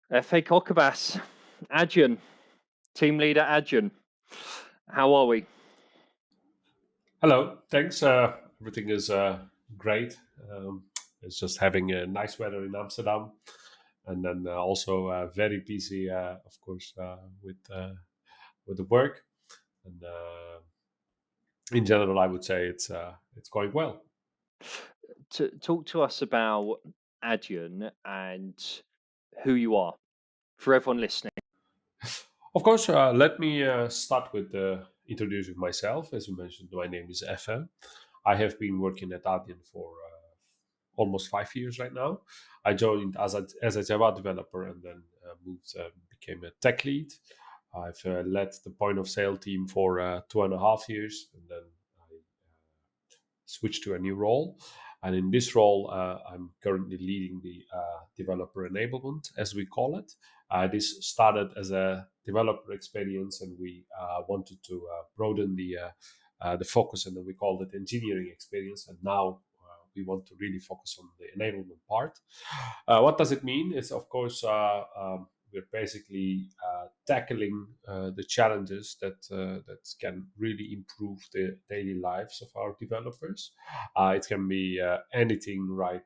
FA Kokabas, Adyen, team leader Adyen. How are we? Hello, thanks. Everything is great. It's just having a nice weather in Amsterdam, and then also very busy, of course, with the work. And in general, I would say it's going well. Talk to us about Adyen and who you are for everyone listening. Of course, let me start with introducing myself. As you mentioned, my name is FM. I have been working at Adyen for almost 5 years right now. I joined as a Java developer and then moved, became a tech lead. I've led the point of sale team for 2.5 years, and then I switched to a new role. And in this role, I'm currently leading the developer enablement, as we call it. This started as a developer experience, and we wanted to broaden the focus, and then we called it engineering experience. And now we want to really focus on the enablement part. What does it mean? It's of course we're basically tackling the challenges that can really improve the daily lives of our developers. It can be anything, right?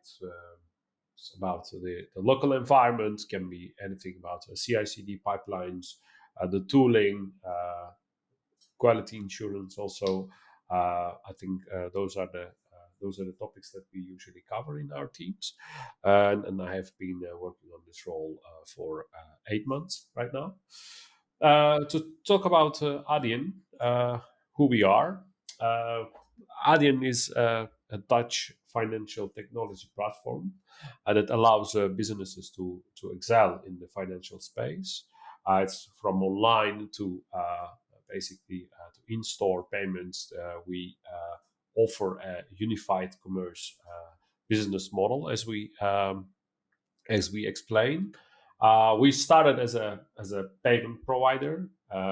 About the local environment, can be anything about CI/CD pipelines, the tooling, quality insurance. Also, I think those are the topics that we usually cover in our teams, and I have been working on this role for 8 months right now. To talk about Adyen, who we are. Uh, Adyen is a Dutch financial technology platform that allows businesses to excel in the financial space. It's from online to basically to in-store payments. We offer a unified commerce business model, as we explain. We started as a payment provider.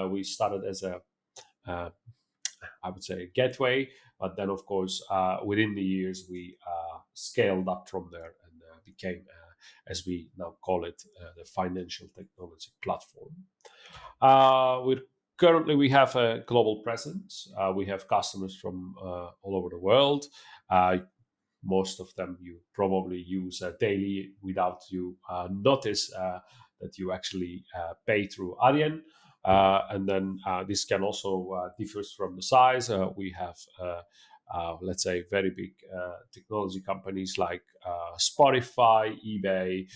We started as a uh, I would say a gateway, but then of course within the years we scaled up from there and became, as we now call it, the financial technology platform. We're currently we have a global presence. We have customers from all over the world. Most of them you probably use daily without you notice that you actually pay through Adyen. And then this can also differs from the size. We have, let's say, very big technology companies like Spotify, eBay,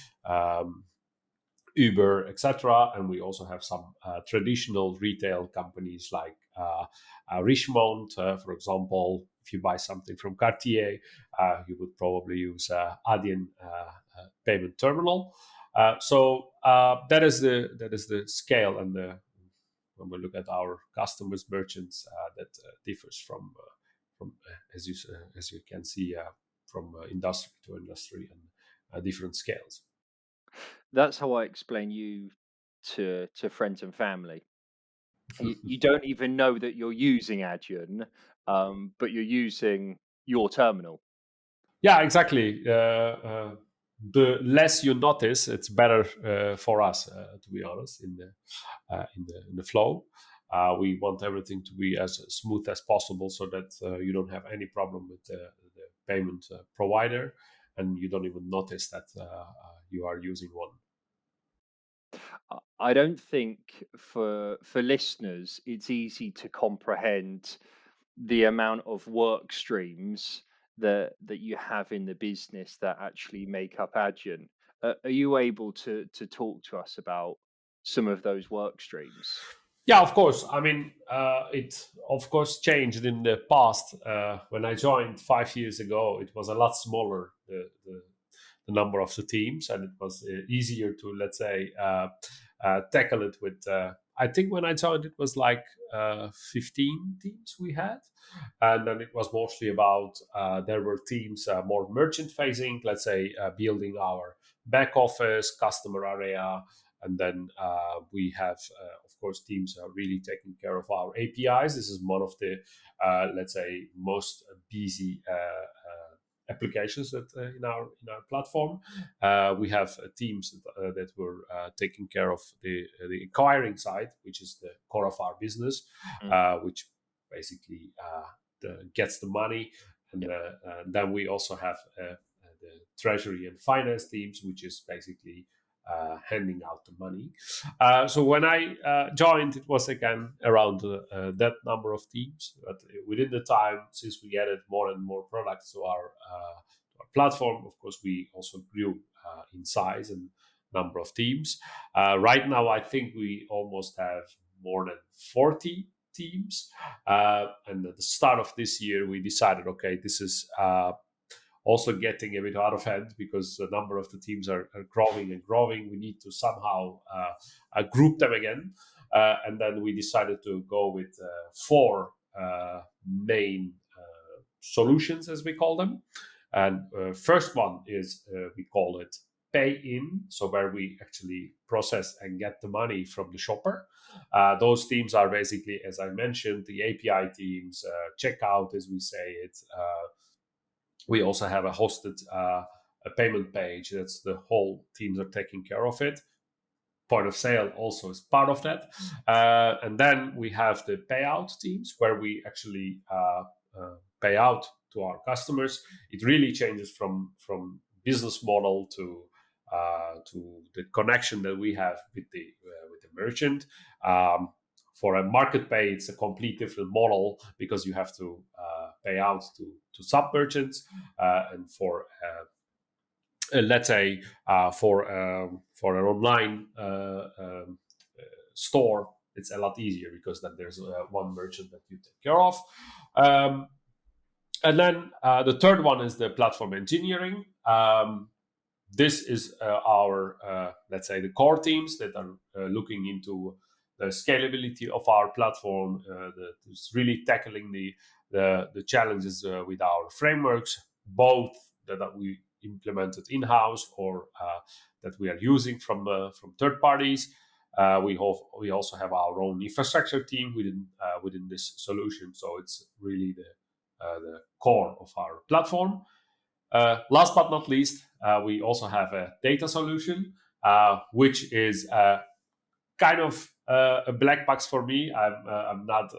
Uber, etc. And we also have some traditional retail companies like Richemont, for example. If you buy something from Cartier, you would probably use Adyen payment terminal. So that is the scale, and when we look at our customers, merchants, that differs from as you can see from industry to industry and different scales. That's how I explain you to friends and family. You don't even know that you're using Adyen, but you're using your terminal. Yeah, exactly. The less you notice, it's better for us, to be honest, in the flow. We want everything to be as smooth as possible, so that you don't have any problem with the payment provider, and you don't even notice that you are using one. I don't think for listeners it's easy to comprehend the amount of work streams that you have in the business that actually make up Adyen. Are you able to talk to us about some of those work streams? Yeah, of course. I mean, it of course changed in the past. When I joined 5 years ago, it was a lot smaller, the number of the teams, and it was easier to, let's say, tackle it with. I think when I joined, it was like 15 teams we had, and then it was mostly about there were teams more merchant facing, let's say, building our back office, customer area, and then we have, of course, teams are really taking care of our APIs. This is one of the, let's say, most busy applications that in our platform. We have teams that were taking care of the acquiring side, which is the core of our business, Mm. which basically gets the money, and Yep. then we also have the treasury and finance teams, which is basically handing out the money. So when I joined, it was again around that number of teams. But within the time, since we added more and more products to our platform, of course, we also grew in size and number of teams. Right now, I think we almost have more than 40 teams. And at the start of this year, we decided, okay, this is also getting a bit out of hand because the number of the teams are growing and growing. We need to somehow group them again. And then we decided to go with 4 main solutions, as we call them. And first one is, we call it pay in, so where we actually process and get the money from the shopper. Those teams are basically, as I mentioned, the API teams, checkout, as we say it. We also have a hosted a payment page. That's the whole teams are taking care of it. Point of sale also is part of that. And then we have the payout teams where we actually pay out to our customers. It really changes from business model to the connection that we have with the merchant. For a market pay, it's a complete different model because you have to pay out to sub merchants, and for let's say for an online store, it's a lot easier because then there's one merchant that you take care of. And then the third one is the platform engineering. This is our, let's say, the core teams that are looking into the scalability of our platform, that is really tackling the challenges with our frameworks, both that we implemented in-house or that we are using from third parties. We also have our own infrastructure team within this solution, so it's really the core of our platform. Last but not least, we also have a data solution, which is kind of a black box for me. I'm not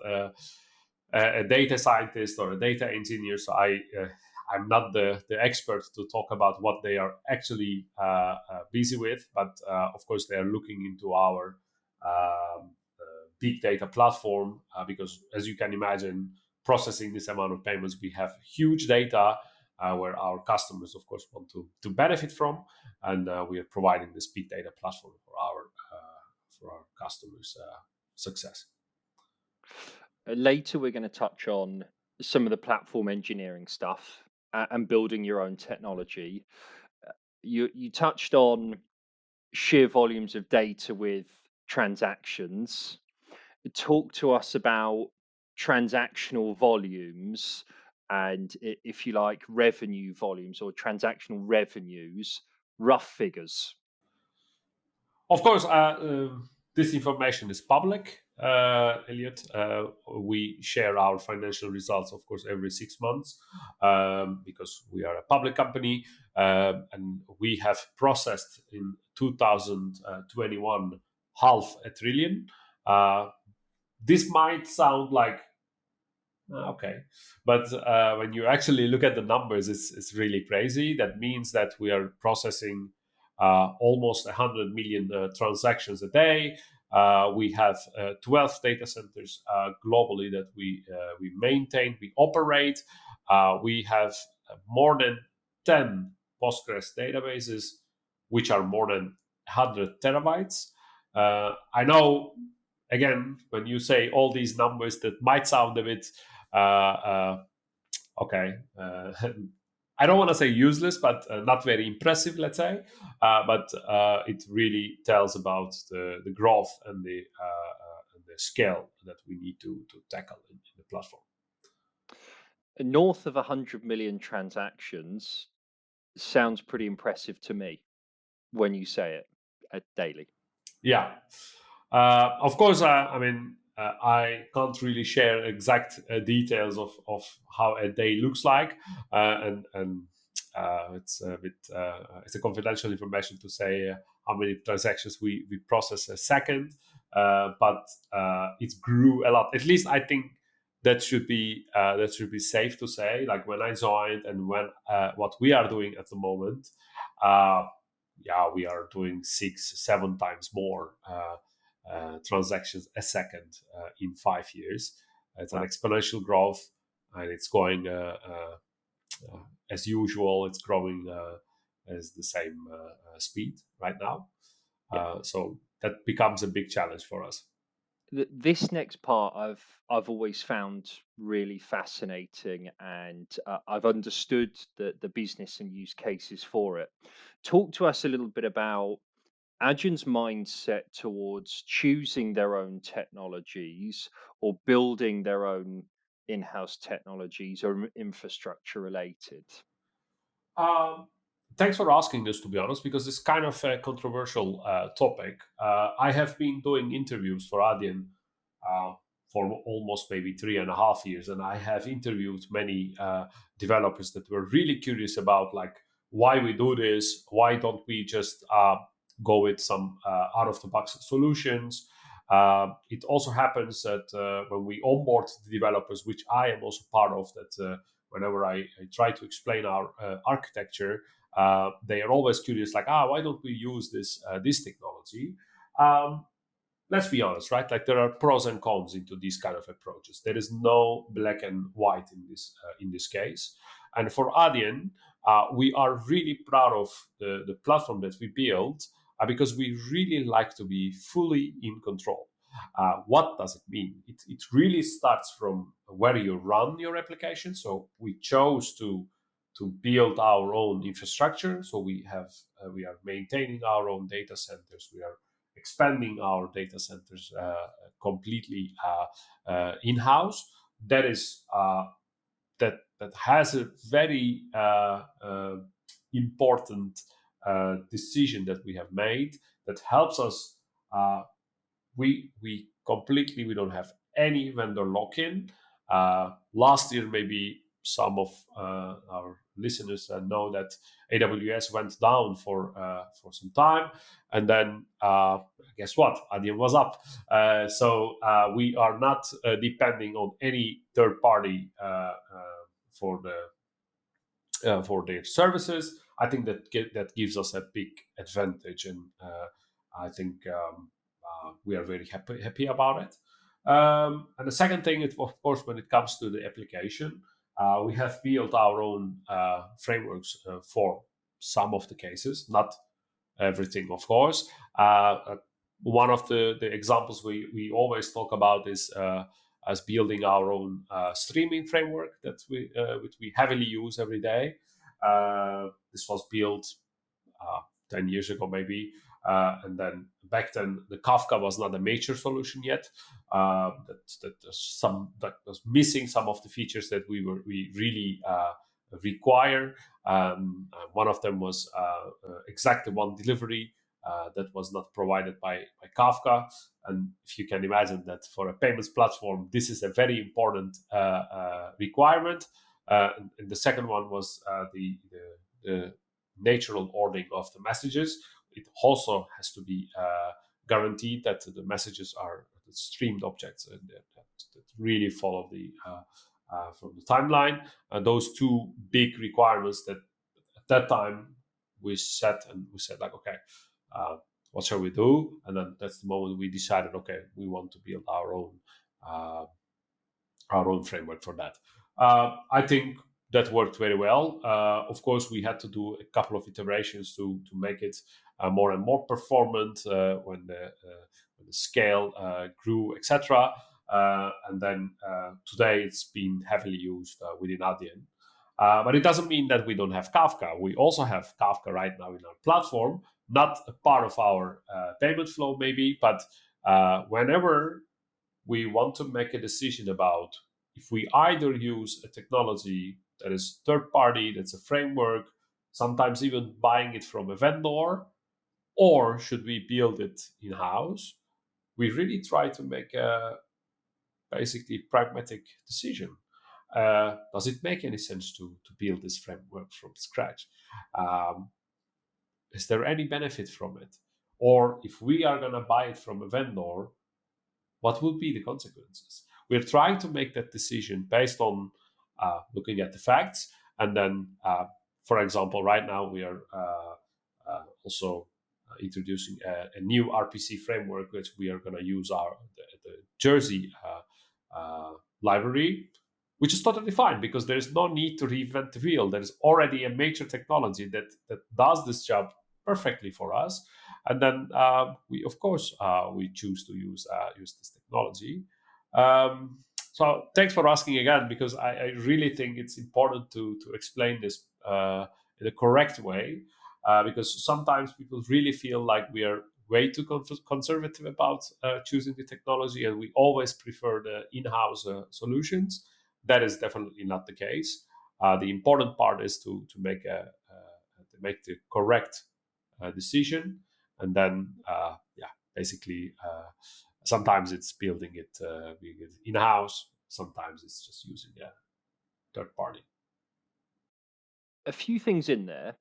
a data scientist or a data engineer, so I'm not the expert to talk about what they are actually busy with. But of course, they are looking into our big data platform because, as you can imagine, processing this amount of payments, we have huge data where our customers, of course, want to benefit from, and we are providing this big data platform for our customers' success. Later, we're going to touch on some of the platform engineering stuff and building your own technology. You touched on sheer volumes of data with transactions. Talk to us about transactional volumes and, if you like, revenue volumes or transactional revenues, rough figures. Of course, this information is public, Elliot. We share our financial results, of course, every 6 months because we are a public company, and we have processed in 2021 half a trillion. This might sound like okay, but when you actually look at the numbers, it's really crazy. That means that we are processing almost 100 million transactions a day. We have 12 data centers globally that we maintain, we operate. We have more than 10 Postgres databases, which are more than 100 terabytes. I know, again, when you say all these numbers, that might sound a bit okay. I don't want to say useless, but not very impressive, let's say. But it really tells about the growth and the scale that we need to tackle in the platform. North of 100 million transactions sounds pretty impressive to me when you say it daily. Yeah. Of course, I mean, I can't really share exact details of how a day looks like, and it's a confidential information to say how many transactions we process a second, but it grew a lot. At least I think that should be safe to say. Like when I joined and when what we are doing at the moment, uh, yeah, we are doing 6, 7 times more transactions a second in 5 years. It's an Wow. exponential growth, and it's going as usual. It's growing as the same speed right now. Yeah. So that becomes a big challenge for us. This next part I've always found really fascinating, and I've understood the business and use cases for it. Talk to us a little bit about Adyen's mindset towards choosing their own technologies or building their own in-house technologies or infrastructure related. Um, Thanks for asking this, to be honest, because it's kind of a controversial topic. I have been doing interviews for Adyen uh, for almost maybe 3.5 years, and I have interviewed many developers that were really curious about like why we do this, why don't we just go with some out of the box solutions. It also happens that when we onboard the developers, which I am also part of, that whenever I try to explain our architecture, they are always curious, like, why don't we use this technology? Um, let's be honest, right? Like there are pros and cons into these kind of approaches. There is no black and white in this case. And for Adyen, we are really proud of the platform that we built because we really like to be fully in control. What does it mean? It really starts from where you run your application. So we chose to build our own infrastructure. So we are maintaining our own data centers. We are expanding our data centers completely in-house. That is that has a very important decision that we have made that helps us. We completely we don't have any vendor lock-in. Last year, maybe some of our listeners know that AWS went down for some time, and then guess what? Adyen was up. So we are not depending on any third party for for their services. I think that gives us a big advantage, and I think we are very happy about it. And the second thing is, of course, when it comes to the application, we have built our own frameworks for some of the cases, not everything, of course. One of the examples we always talk about is as building our own streaming framework that which we heavily use every day. This was built uh, 10 years ago, maybe. And then back then, the Kafka was not a major solution yet. That was missing some of the features that we really require. One of them was exactly one delivery that was not provided by Kafka. And if you can imagine that for a payments platform, this is a very important requirement. And the second one was the natural ordering of the messages. It also has to be guaranteed that the messages are streamed objects and that really follow the from the timeline. Those two big requirements that at that time we set, and we said like, okay, uh, what shall we do? And then that's the moment we decided, okay, we want to build uh, our own framework for that. I think that worked very well. Of course, we had to do a couple of iterations to make it more and more performant when the scale grew, etc. And then today it's been heavily used within Adyen. But it doesn't mean that we don't have Kafka. We also have Kafka right now in our platform, not a part of our payment flow, maybe, but whenever we want to make a decision about if we either use a technology that is third party, that's a framework, sometimes even buying it from a vendor, or should we build it in house, we really try to make a basically pragmatic decision. Does it make any sense to build this framework from scratch? Um, is there any benefit from it? Or if we are going to buy it from a vendor, what will be the consequences? We're trying to make that decision based on looking at the facts. And then, for example, right now we are also introducing a new RPC framework, which we are going to use the Jersey library, which is totally fine because there is no need to reinvent the wheel. There is already a major technology that does this job perfectly for us, and then we, of course, we choose to use this technology. So thanks for asking again, because I really think it's important to explain this in a correct way, because sometimes people really feel like we are way too conservative about choosing the technology, and we always prefer the in-house solutions. That is definitely not the case. The important part is to make the correct decision, and then yeah, basically sometimes it's building it in-house. Sometimes it's just using a third party. A few things in there.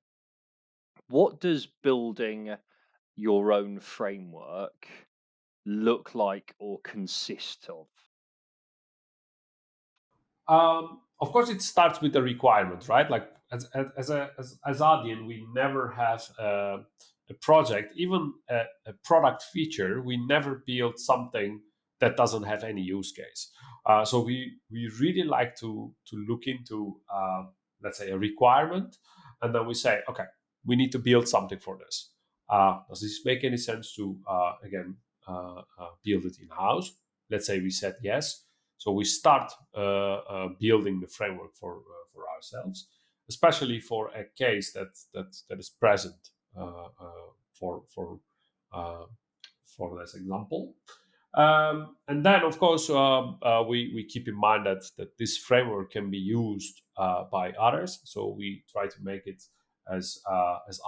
What does building your own framework look like or consist of? Of course, it starts with the requirement, right? Like as Adyen, we never have a project, even a product feature. We never build something that doesn't have any use case. So we really like to look into let's say a requirement, and then we say, okay, we need to build something for this. Does this make any sense to again build it in house? Let's say we said yes, so we start building the framework for ourselves, especially for a case that is present for uh, for this example. And then, of course, we keep in mind that this framework can be used by others. So we try to make it as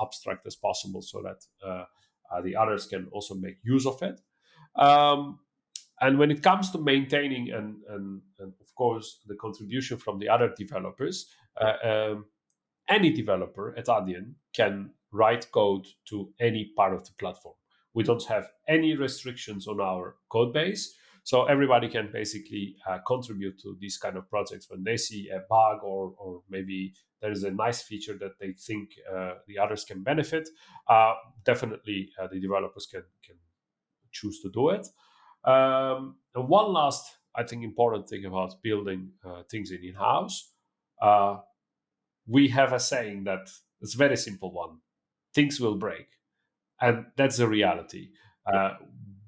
abstract as possible, so that the others can also make use of it. Um, and when it comes to maintaining and of course the contribution from the other developers, any developer at Adyen can write code to any part of the platform. We don't have any restrictions on our code base, so everybody can basically contribute to these kind of projects when they see a bug, or maybe there is a nice feature that they think the others can benefit. Definitely, the developers can choose to do it. And one last, I think, important thing about building things in-house, uh, we have a saying that it's a very simple one: things will break, and that's the reality. Yeah. Uh,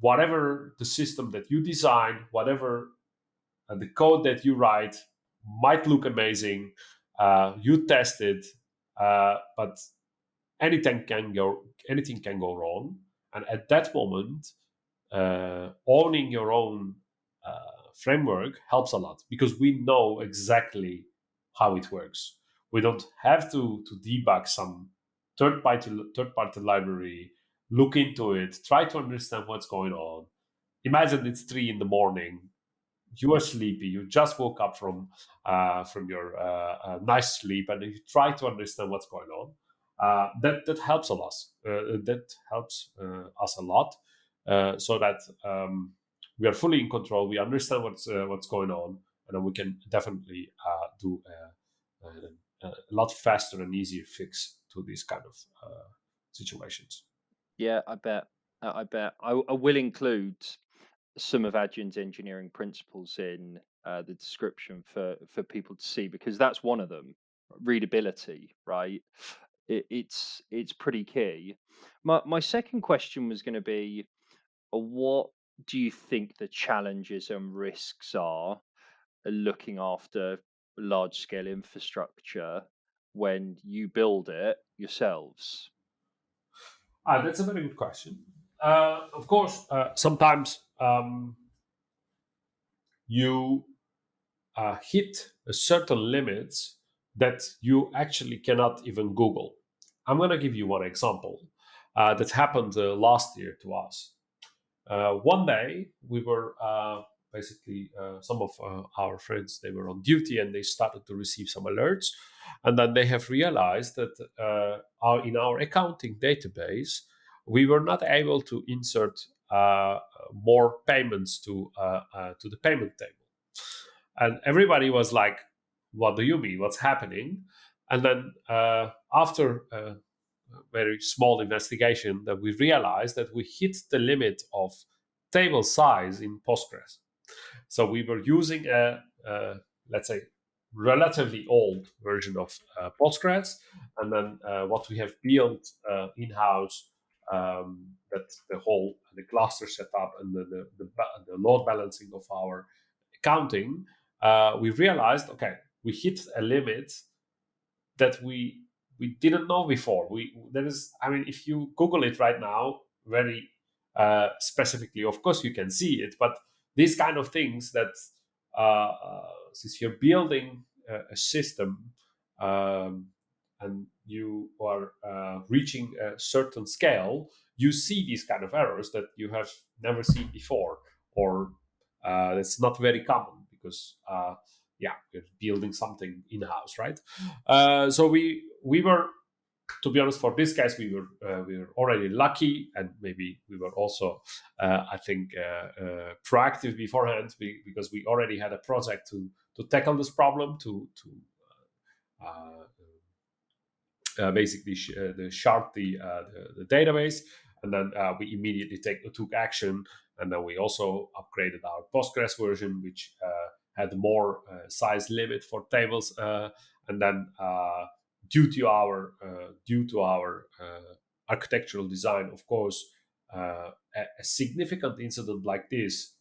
Whatever the system that you design, whatever the code that you write might look amazing, you test it, but anything can go wrong, and at that moment owning your own framework helps a lot, because we know exactly how it works. We don't have to debug some third party library, look into it, try to understand what's going on. Imagine it's 3 in the morning, you are sleepy, you just woke up from your nice sleep, and you try to understand what's going on. That helps a lot. That helps us a lot, so that we are fully in control. We understand what's going on, and then we can definitely do a lot faster and easier fix to these kind of situations. Yeah, I bet. I bet. I will include some of Adyen's engineering principles in the description for people to see, because that's one of them. Readability, right? It's pretty key. My second question was going to be, what do you think the challenges and risks are looking after large scale infrastructure when you build it yourselves? That's a very good question. Of course, sometimes you hit a certain limits that you actually cannot even Google. I'm going to give you one example that happened last year to us. One day we were basically some of our friends, they were on duty and they started to receive some alerts, and then they have realized that in our accounting database we were not able to insert more payments to the payment table. And everybody was like, what do you mean, what's happening? And then after a very small investigation, that we realized that we hit the limit of table size in Postgres. So we were using let's say, relatively old version of Postgres, and then what we have built in-house, that the cluster setup and the load balancing of our accounting, we realized, okay, we hit a limit that we didn't know before. There is, I mean, if you Google it right now, very specifically, of course you can see it, but these kind of things that since you're building a system, and you are reaching a certain scale, you see these kind of errors that you have never seen before, or it's not very common because yeah, we're building something in house, right? So we were, to be honest, for this case, we were already lucky, and maybe we were also, I think, proactive beforehand, because we already had a project to tackle this problem, to uh, basically shard the database, and then we immediately took action, and then we also upgraded our Postgres version, which had more size limit for tables, and then due to our architectural design, of course, a significant incident like this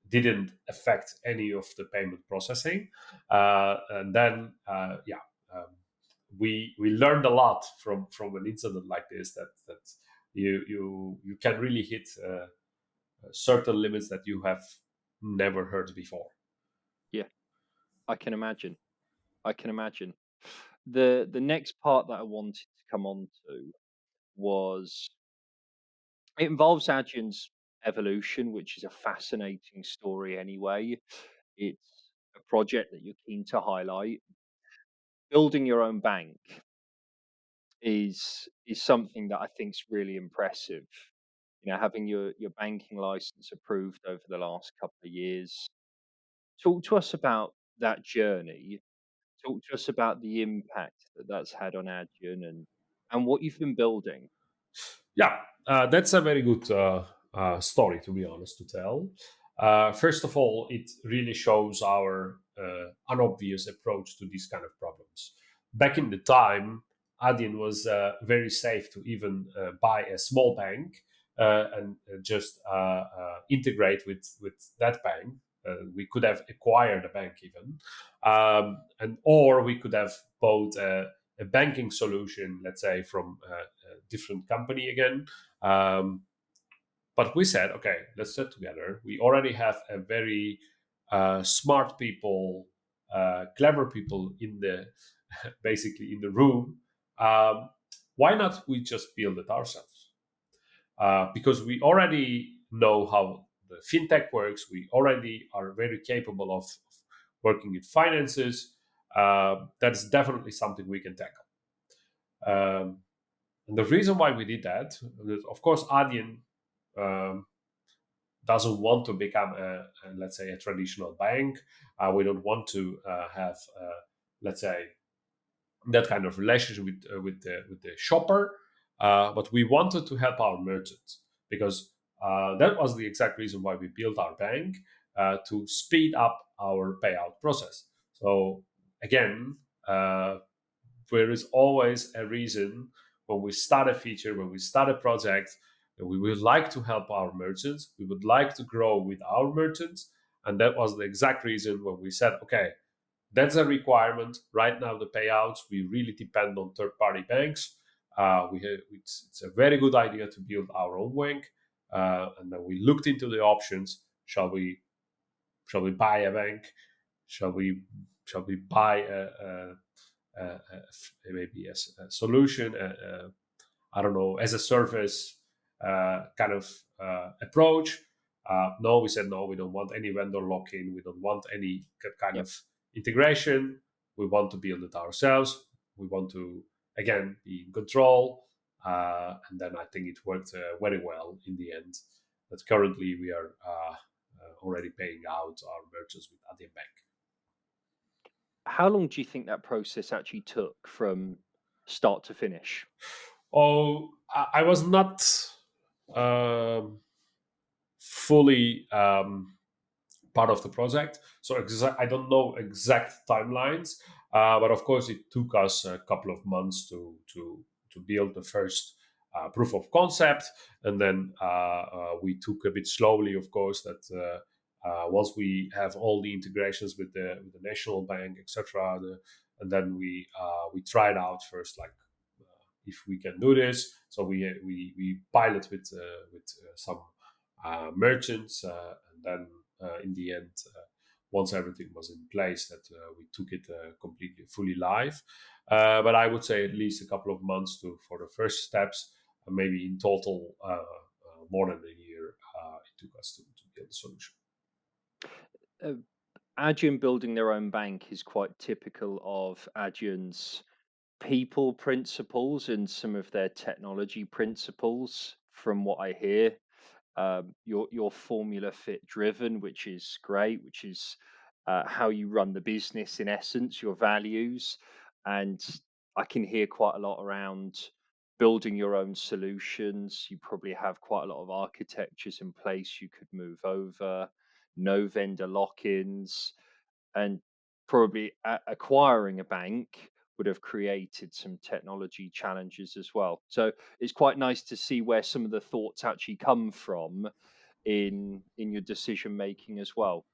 didn't affect any of the payment processing, and then yeah. We learned a lot from an incident like this, that you can really hit certain limits that you have never heard before. Yeah, I can imagine. I can imagine. The next part that I wanted to come on to was, it involves Adyen's evolution, which is a fascinating story anyway. It's a project that you're keen to highlight. Building your own bank is something that I think is really impressive. You know, having your banking license approved over the last couple of years. Talk to us about that journey. Talk to us about the impact that that's had on Adyen, and what you've been building. Yeah, that's a very good story, to be honest, to tell. First of all, it really shows our unobvious approach to these kind of problems. Back in the time, Adyen was very safe to even buy a small bank and just integrate with that bank. We could have acquired a bank even, and or we could have bought a banking solution, let's say, from a different company again. Um, but we said, okay, let's sit together. We already have a very smart people, clever people in the basically in the room. Um, why not we just build it ourselves? Because we already know how the fintech works. We already are very capable of working with finances. That's definitely something we can tackle. And the reason why we did that, of course, Adyen um, doesn't want to become let's say, a traditional bank. We don't want to have, let's say, that kind of relationship with the shopper. But we wanted to help our merchants, because that was the exact reason why we built our bank, to speed up our payout process. So again, there is always a reason when we start a feature, when we start a project, that we would like to help our merchants. We would like to grow with our merchants. And that was the exact reason when we said, okay, that's a requirement. Right now, the payouts, we really depend on third party banks. It's a very good idea to build our own bank. And then we looked into the options. Shall we buy a bank? Shall we buy maybe a solution, I don't know, as a service kind of approach? No, we said no. We don't want any vendor lock-in. We don't want any kind Yep. of integration. We want to build it ourselves. We want to again be in control. And then I think it worked very well in the end. But currently we are already paying out our merchants with Adyen Bank. How long do you think that process actually took from start to finish? Oh, I was not um, fully part of the project, so I don't know exact timelines. But of course, it took us a couple of months to build the first proof of concept, and then we took a bit slowly. Of course, that once we have all the integrations with the national bank, etc., and then we tried out first, like if we can do this. So we pilot with some merchants, and then in the end, once everything was in place, that we took it completely fully live. But I would say at least a couple of months to for the first steps, maybe in total more than a year it took us to build the solution. Uh, Adyen building their own bank is quite typical of Adyen's people principles and some of their technology principles, from what I hear. Your formula fit driven, which is great, which is how you run the business in essence, your values. And I can hear quite a lot around building your own solutions. You probably have quite a lot of architectures in place you could move over, no vendor lock-ins, and probably acquiring a bank would have created some technology challenges as well. So it's quite nice to see where some of the thoughts actually come from in your decision making as well.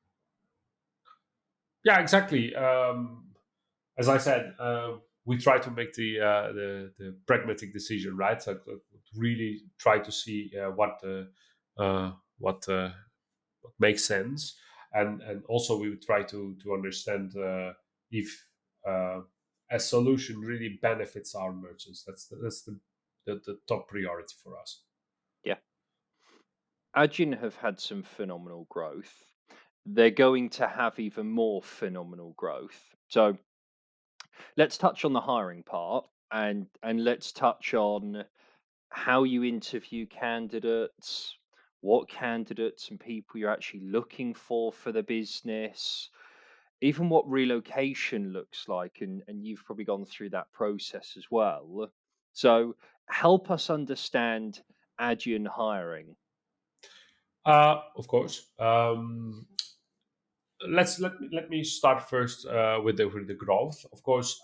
Yeah, exactly. As I said, we try to make the pragmatic decision, right? So really try to see uh, what what makes sense, and also we would try to understand if a solution really benefits our merchants. That's the top priority for us. Yeah. Adyen have had some phenomenal growth. They're going to have even more phenomenal growth. So let's touch on the hiring part, and let's touch on how you interview candidates, what candidates and people you're actually looking for the business, even what relocation looks like. And you've probably gone through that process as well. So help us understand Adyen hiring. Of course. Let me start first with the growth. Of course,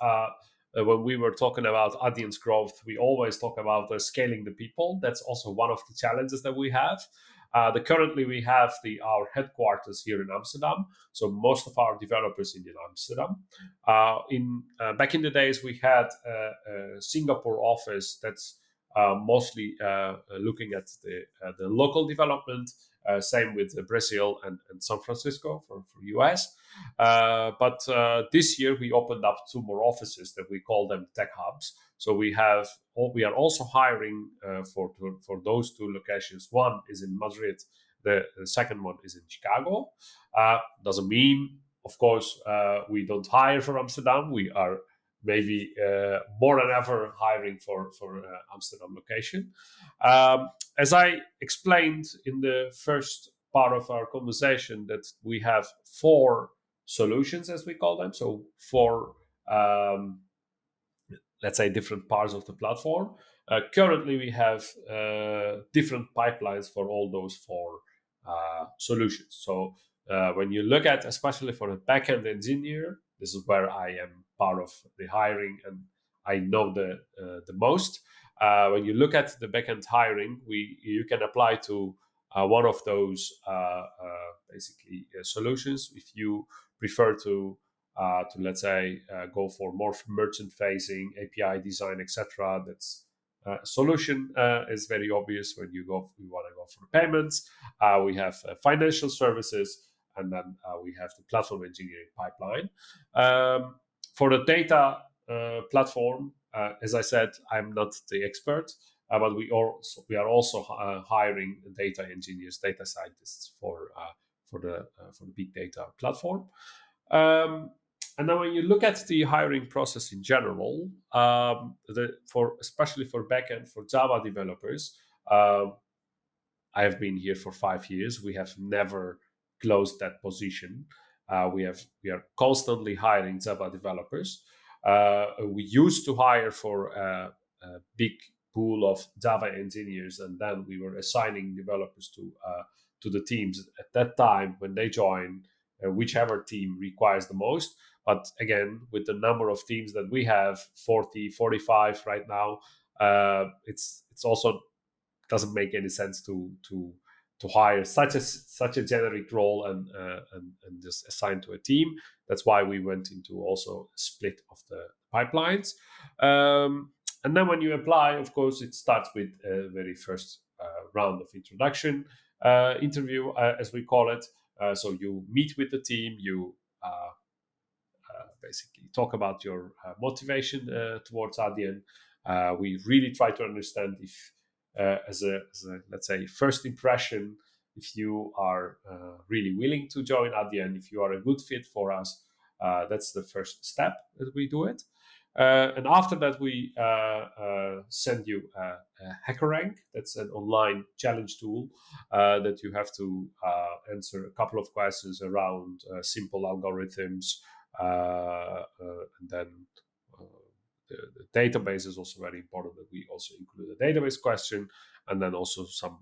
when we were talking about audience growth, we always talk about scaling the people. That's also one of the challenges that we have. Currently we have our headquarters here in Amsterdam, so most of our developers in Amsterdam. In Back in the days, we had a Singapore office that's mostly looking at the local development. Same with Brazil and San Francisco for US. But this year we opened up two more offices that we call them tech hubs. So we are also hiring for those two locations. One is in Madrid. The second one is in Chicago. Doesn't mean, of course, we don't hire for Amsterdam. We are maybe more than ever hiring for Amsterdam location. As I explained in the first part of our conversation, that we have four solutions, as we call them. So four, let's say, different parts of the platform. Currently, we have different pipelines for all those four solutions. So when you look at, especially for a backend engineer, this is where I am part of the hiring and I know the most. When you look at the backend hiring, you can apply to one of those basically solutions. If you prefer to let's say go for more merchant facing API design, etc. That's solution is very obvious. When you want to go for payments, we have financial services, and then we have the platform engineering pipeline. For the data platform, as I said, I'm not the expert. but we are also hiring data engineers, data scientists for the big data platform. Um, and then when you look at the hiring process in general, for especially for backend for Java developers, I have been here for 5 years. We have never closed that position. We are constantly hiring Java developers. We used to hire for a big pool of Java engineers, and then we were assigning developers to the teams at that time when they join, whichever team requires the most. But again, with the number of teams that we have, 40, 45 right now, it's also doesn't make any sense to hire such a generic role and just assign to a team. That's why we went into also a split of the pipelines. And then when you apply, of course, it starts with a very first round of introduction interview, as we call it. So you meet with the team, you basically talk about your motivation towards Adyen. We really try to understand if, as a let's say first impression, if you are really willing to join Adyen, if you are a good fit for us. That's the first step that we do it. And after that, we send you a hacker rank. That's an online challenge tool that you have to answer a couple of questions around simple algorithms, and then uh, the database is also very important, that we also include a database question, and then also some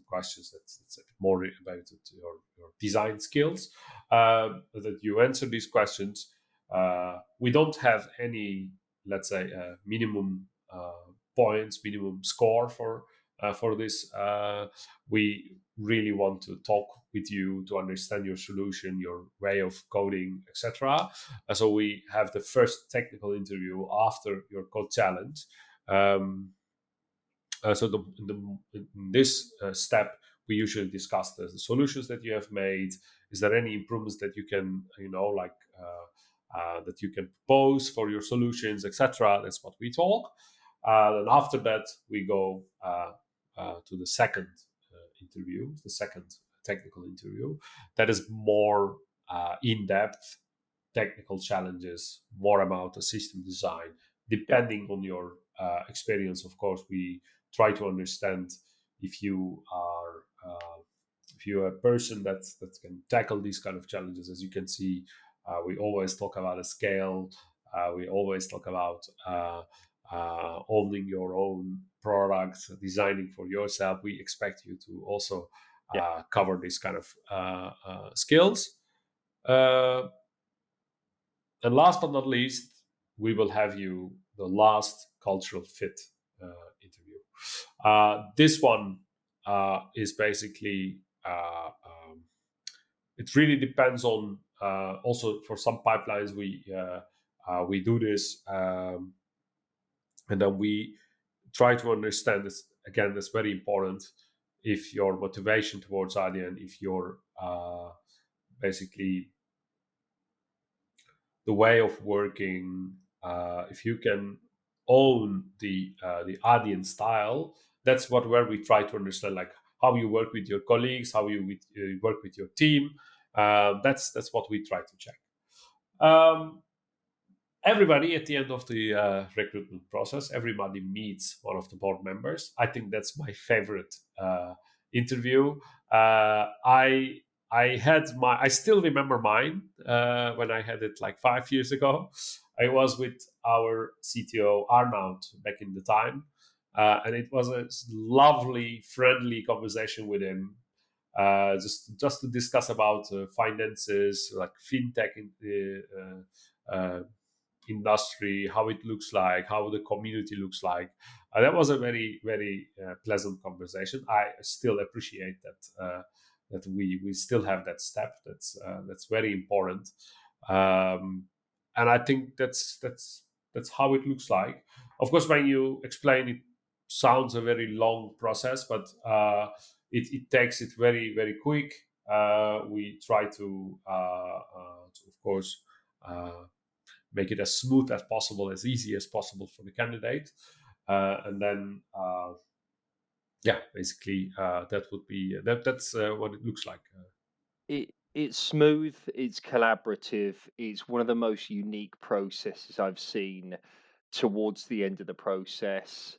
questions that's a bit more about your design skills, that you answer these questions. We don't have any, let's say, minimum points, minimum score for this. We really want to talk with you to understand your solution, your way of coding, etc. So we have the first technical interview after your code challenge. So in this step, we usually discuss the solutions that you have made. Is there any improvements that you can, that you can propose for your solutions, etc.? That's what we talk. And after that, we go to the second interview, the second technical interview. That is more in depth technical challenges, more about the system design, depending on your experience. Of course, we try to understand if you are if you're a person that can tackle these kind of challenges. As you can see, we always talk about a scale. We always talk about owning your own product, designing for yourself. We expect you to also Yeah. cover these kind of skills. Uh, and last but not least, we will have you the last cultural fit interview. This one is basically it really depends on also for some pipelines we do this, and then we try to understand this again. That's very important. If your motivation towards Adyen, if your basically the way of working, if you can own the Adyen style, that's where we try to understand, like how you work with your colleagues, how you work with your team. That's what we try to check. Um, Everybody at the end of the recruitment process, everybody meets one of the board members. I think that's my favorite interview. I still remember mine when I had it like 5 years ago. I was with our CTO Arnaud back in the time, and it was a lovely, friendly conversation with him. Just to discuss about finances, like fintech in the industry, how it looks like, how the community looks like. That was a very, very pleasant conversation. I still appreciate that we still have that step. That's very important, and I think that's how it looks like. Of course, when you explain it, sounds a very long process, but it takes it very, very quick. We try to of course. Make it as smooth as possible, as easy as possible for the candidate. And then yeah, basically that would be that's what it looks like. It's smooth, it's collaborative, it's one of the most unique processes I've seen towards the end of the process.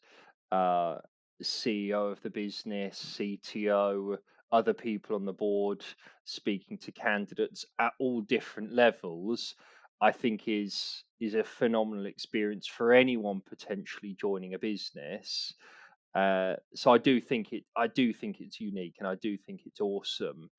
Uh, CEO of the business, CTO, other people on the board speaking to candidates at all different levels, I think is a phenomenal experience for anyone potentially joining a business. So I do think it's unique, and I do think it's awesome.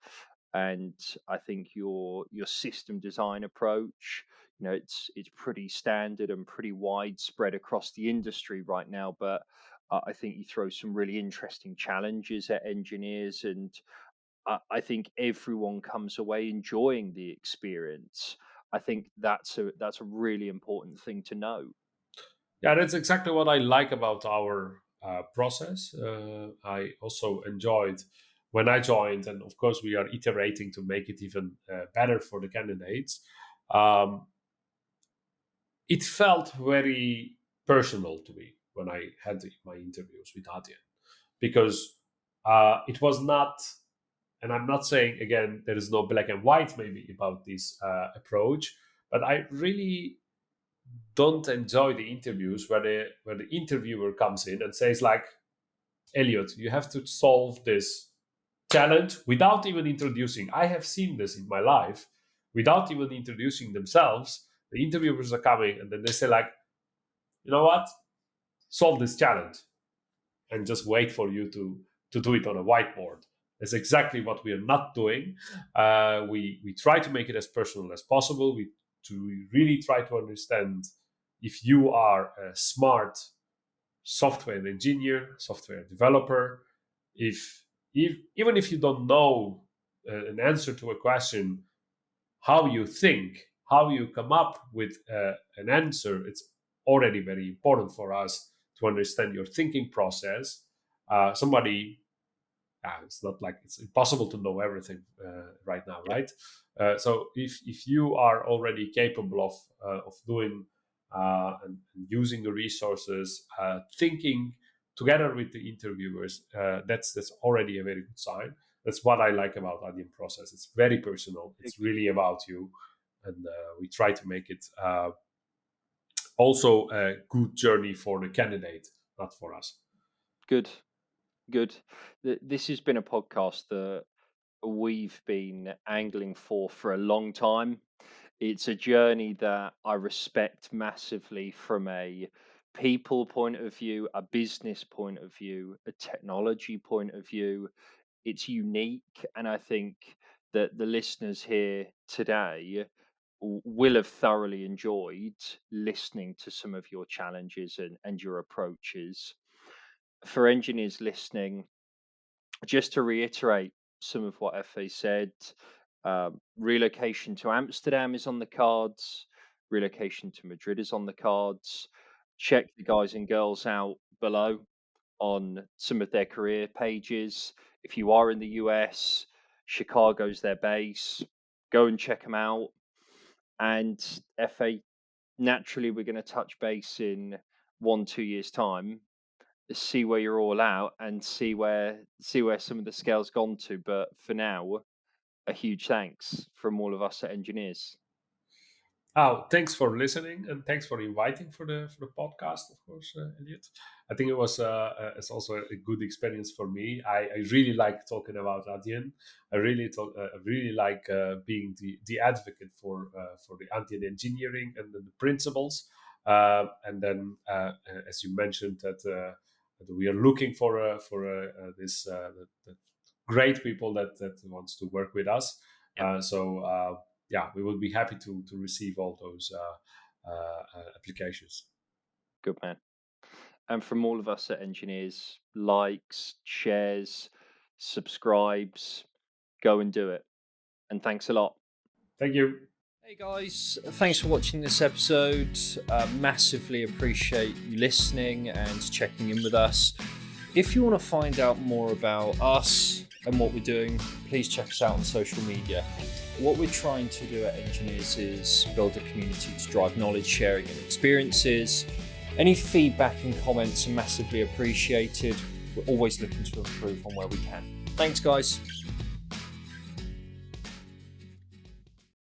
And I think your system design approach, it's pretty standard and pretty widespread across the industry right now. But I think you throw some really interesting challenges at engineers, and I think everyone comes away enjoying the experience. I think that's a really important thing to know. Yeah, that's exactly what I like about our process. I also enjoyed when I joined, and of course, we are iterating to make it even better for the candidates. Um, it felt very personal to me when I had my interviews with Adyen because it was not, and I'm not saying again there is no black and white maybe about this approach, but I really don't enjoy the interviews where the interviewer comes in and says like, Elliot, you have to solve this challenge without even introducing. I have seen this in my life without even introducing themselves. The interviewers are coming and then they say like, you know what, solve this challenge, and just wait for you to do it on a whiteboard. That's exactly what we are not doing. We try to make it as personal as possible. We really try to understand if you are a smart software engineer, software developer, if even if you don't know an answer to a question, how you think, how you come up with an answer, it's already very important for us to understand your thinking process. Somebody, it's not like it's impossible to know everything right now, Yeah, right? So if you are already capable of doing and using the resources, thinking together with the interviewers, that's already a very good sign. That's what I like about Adyen process. It's very personal. It's really about you, and we try to make it also a good journey for the candidate, not for us. good, good. This has been a podcast that we've been angling for a long time. It's a journey that I respect massively from a people point of view, a business point of view, a technology point of view. It's unique, and I think that the listeners here today will have thoroughly enjoyed listening to some of your challenges and your approaches. For engineers listening, just to reiterate some of what FA said, relocation to Amsterdam is on the cards, relocation to Madrid is on the cards. Check the guys and girls out below on some of their career pages. If you are in the US, Chicago's their base. Go and check them out. And FA, naturally, we're going to touch base in 1 2 years' time, see where you're all out and see where some of the scale's gone to. But for now, a huge thanks from all of us at Engineers. Oh, thanks for listening and thanks for inviting for the podcast, of course, Elliot. I think it's also a good experience for me. I really like talking about Adyen. I really like being the advocate for the Adyen engineering and the principles. And then, as you mentioned, that we are looking for this the great people that wants to work with us. Yep, Yeah, we will be happy to receive all those applications. good man. And from all of us at Engineers, likes, shares, subscribes, go and do it. And thanks a lot. Thank you. Hey guys, thanks for watching this episode. Massively appreciate you listening and checking in with us. If you want to find out more about us and what we're doing, please check us out on social media. What we're trying to do at Engineers is build a community to drive knowledge sharing and experiences. Any feedback and comments are massively appreciated. We're always looking to improve on where we can. Thanks, guys.